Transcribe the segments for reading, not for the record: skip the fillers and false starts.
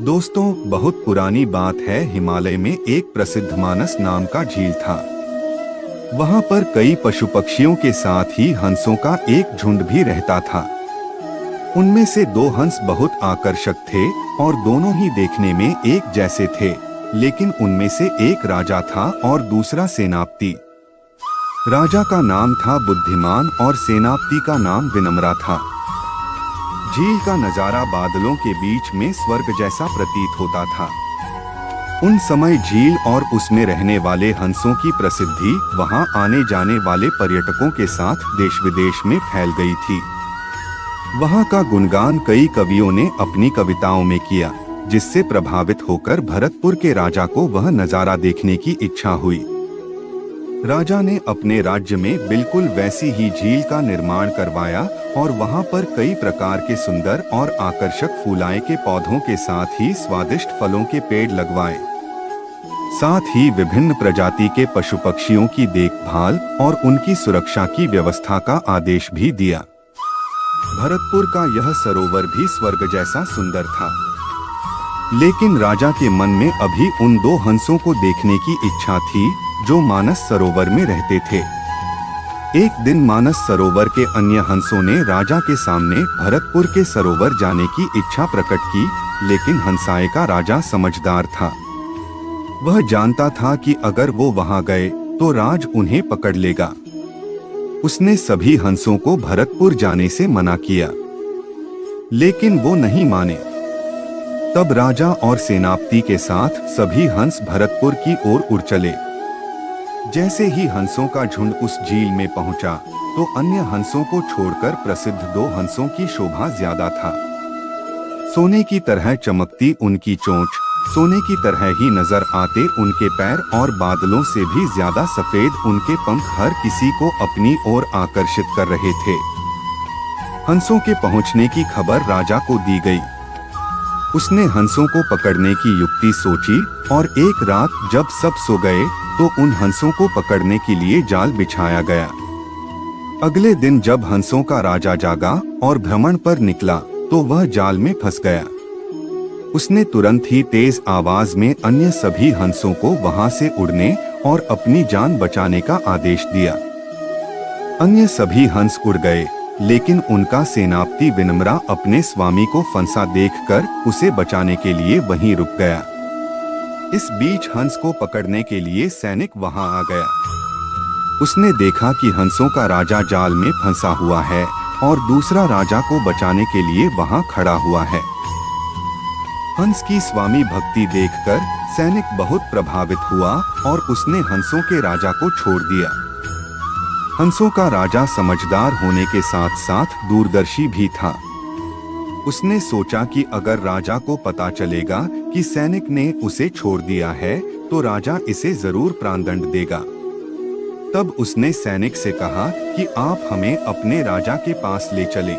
दोस्तों, बहुत पुरानी बात है। हिमालय में एक प्रसिद्ध मानस नाम का झील था। वहाँ पर कई पशु पक्षियों के साथ ही हंसों का एक झुंड भी रहता था। उनमें से दो हंस बहुत आकर्षक थे और दोनों ही देखने में एक जैसे थे, लेकिन उनमें से एक राजा था और दूसरा सेनापति। राजा का नाम था बुद्धिमान और सेनापति का नाम विनम्रा था। झील का नजारा बादलों के बीच में स्वर्ग जैसा प्रतीत होता था। उन समय झील और उसमें रहने वाले हंसों की प्रसिद्धि वहां आने जाने वाले पर्यटकों के साथ देश विदेश में फैल गई थी। वहां का गुणगान कई कवियों ने अपनी कविताओं में किया, जिससे प्रभावित होकर भरतपुर के राजा को वह नजारा देखने की इच्छा हुई। राजा ने अपने राज्य में बिल्कुल वैसी ही झील का निर्माण करवाया और वहां पर कई प्रकार के सुंदर और आकर्षक फूलाए के पौधों के साथ ही स्वादिष्ट फलों के पेड़ लगवाए। साथ ही विभिन्न प्रजाति के पशु पक्षियों की देखभाल और उनकी सुरक्षा की व्यवस्था का आदेश भी दिया। भरतपुर का यह सरोवर भी स्वर्ग जैसा सुंदर था। लेकिन राजा के मन में अभी उन दो हंसों को देखने की इच्छा थी जो मानस सरोवर में रहते थे। एक दिन मानस सरोवर के अन्य हंसों ने राजा के सामने भरतपुर के सरोवर जाने की इच्छा प्रकट की, लेकिन हंसाए का राजा समझदार था। वह जानता था कि अगर वो वहां गए तो राज उन्हें पकड़ लेगा। उसने सभी हंसों को भरतपुर जाने से मना किया, लेकिन वो नहीं माने। तब राजा और सेनापति के साथ सभी हंस भरतपुर की ओर उड़ चले। जैसे ही हंसों का झुंड उस झील में पहुंचा, तो अन्य हंसों को छोड़कर प्रसिद्ध दो हंसों की शोभा ज्यादा था। सोने की तरह चमकती उनकी चोंच, सोने की तरह ही नजर आते उनके पैर और बादलों से भी ज्यादा सफेद उनके पंख हर किसी को अपनी ओर आकर्षित कर रहे थे। हंसों के पहुंचने की खबर राजा को दी गई। उसने हंसों को पकड़ने की युक्ति सोची और एक रात जब सब सो गए तो उन हंसों को पकड़ने के लिए जाल बिछाया गया। अगले दिन जब हंसों का राजा जागा और भ्रमण पर निकला तो वह जाल में फंस गया। उसने तुरंत ही तेज आवाज में अन्य सभी हंसों को वहां से उड़ने और अपनी जान बचाने का आदेश दिया। अन्य सभी हंस उड़ गए, लेकिन उनका सेनापति विनम्रा अपने स्वामी को फंसा देखकर उसे बचाने के लिए वहीं रुक गया। इस बीच हंस को पकड़ने के लिए सैनिक वहां आ गया। उसने देखा कि हंसों का राजा जाल में फंसा हुआ है और दूसरा राजा को बचाने के लिए वहां खड़ा हुआ है। हंस की स्वामी भक्ति देखकर सैनिक बहुत प्रभावित हुआ और उसने हंसों के राजा को छोड़ दिया। हंसों का राजा समझदार होने के साथ साथ दूरदर्शी भी था। उसने सोचा कि अगर राजा को पता चलेगा कि सैनिक ने उसे छोड़ दिया है तो राजा इसे जरूर प्राणदंड देगा। तब उसने सैनिक से कहा कि आप हमें अपने राजा के पास ले चले।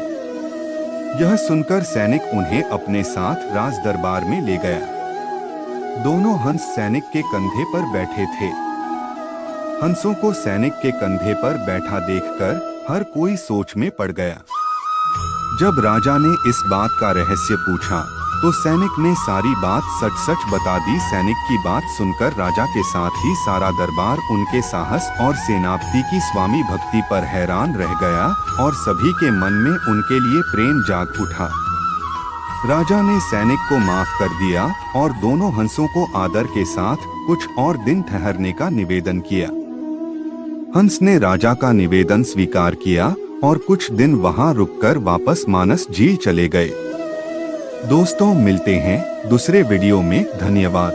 यह सुनकर सैनिक उन्हें अपने साथ राज दरबार में ले गया। दोनों हंस सैनिक के कंधे पर बैठे थे। हंसों को सैनिक के कंधे पर बैठा देखकर हर कोई सोच में पड़ गया। जब राजा ने इस बात का रहस्य पूछा तो सैनिक ने सारी बात सच सच बता दी। सैनिक की बात सुनकर राजा के साथ ही सारा दरबार उनके साहस और सेनापति की स्वामी भक्ति पर हैरान रह गया और सभी के मन में उनके लिए प्रेम जाग उठा। राजा ने सैनिक को माफ कर दिया और दोनों हंसों को आदर के साथ कुछ और दिन ठहरने का निवेदन किया। हंस ने राजा का निवेदन स्वीकार किया और कुछ दिन वहां रुककर वापस मानस झील चले गए। दोस्तों, मिलते हैं दूसरे वीडियो में। धन्यवाद।